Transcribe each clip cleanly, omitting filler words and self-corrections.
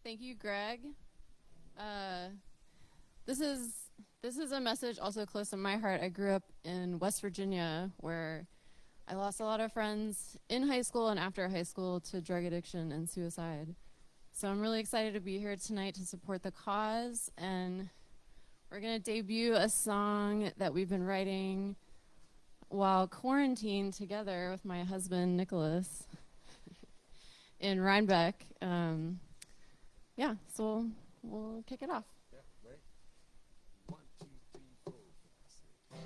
Thank you, Greg. This is a message also close to my heart. I grew up in West Virginia, where I lost a lot of friends in high school and after high school to drug addiction and suicide. So I'm really excited to be here tonight to support the cause, and we're going to debut a song that we've been writing while quarantined together with my husband, Nicholas, in Rhinebeck. So we'll kick it off. Yeah, right. 1, 2, 3, 4.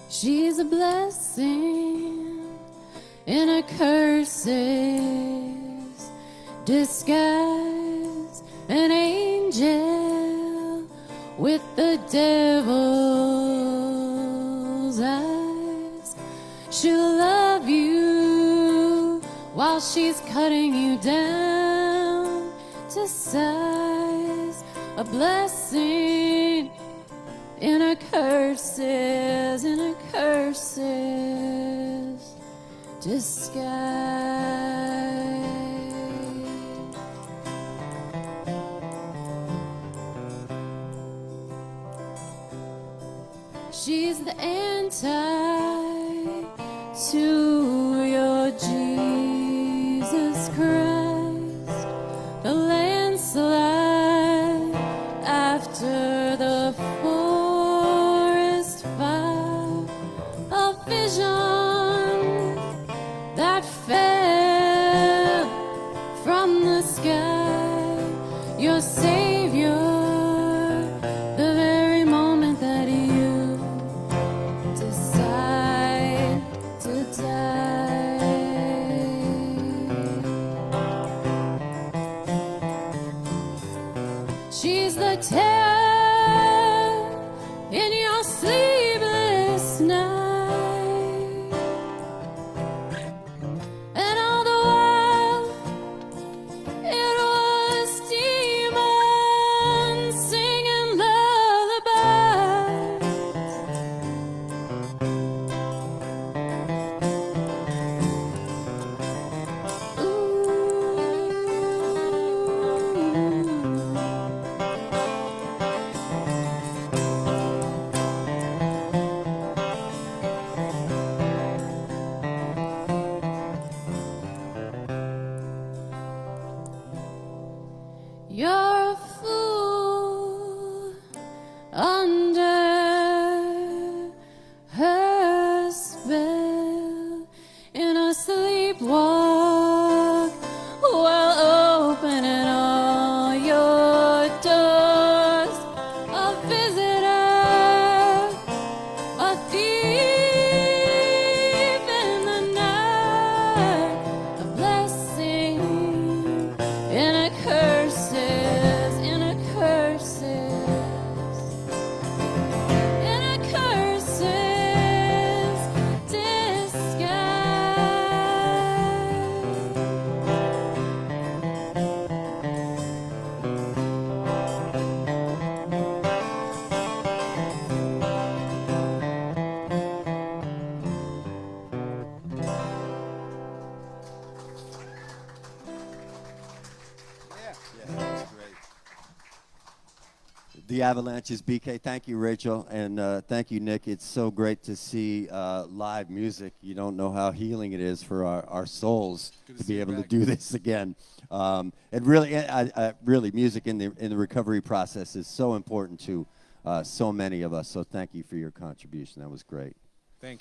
She's a blessing in a curse's disguise, an angel with the devil's eyes. She'll love you while she's cutting you down to size. A blessing in a curse's disguise. She's the anti to your Jesus Christ, the landslide after the forest fire, a vision that fell from the sky, your Savior, the very moment that you decide to die. She's the terror in your sleepless night, and all the while it was demons singing lullabies. You're a fool under her spell, in a sleepwalk while opening all your doors. A visitor, a thief in the night, a blessing in a curse's Yeah, that's great. The Avalanches, BK. Thank you, Rachel, and thank you, Nick. It's so great to see live music. You don't know how healing it is for our souls to be able to do this again. And really, really, music in the recovery process is so important to so many of us. So thank you for your contribution. That was great. Thank you.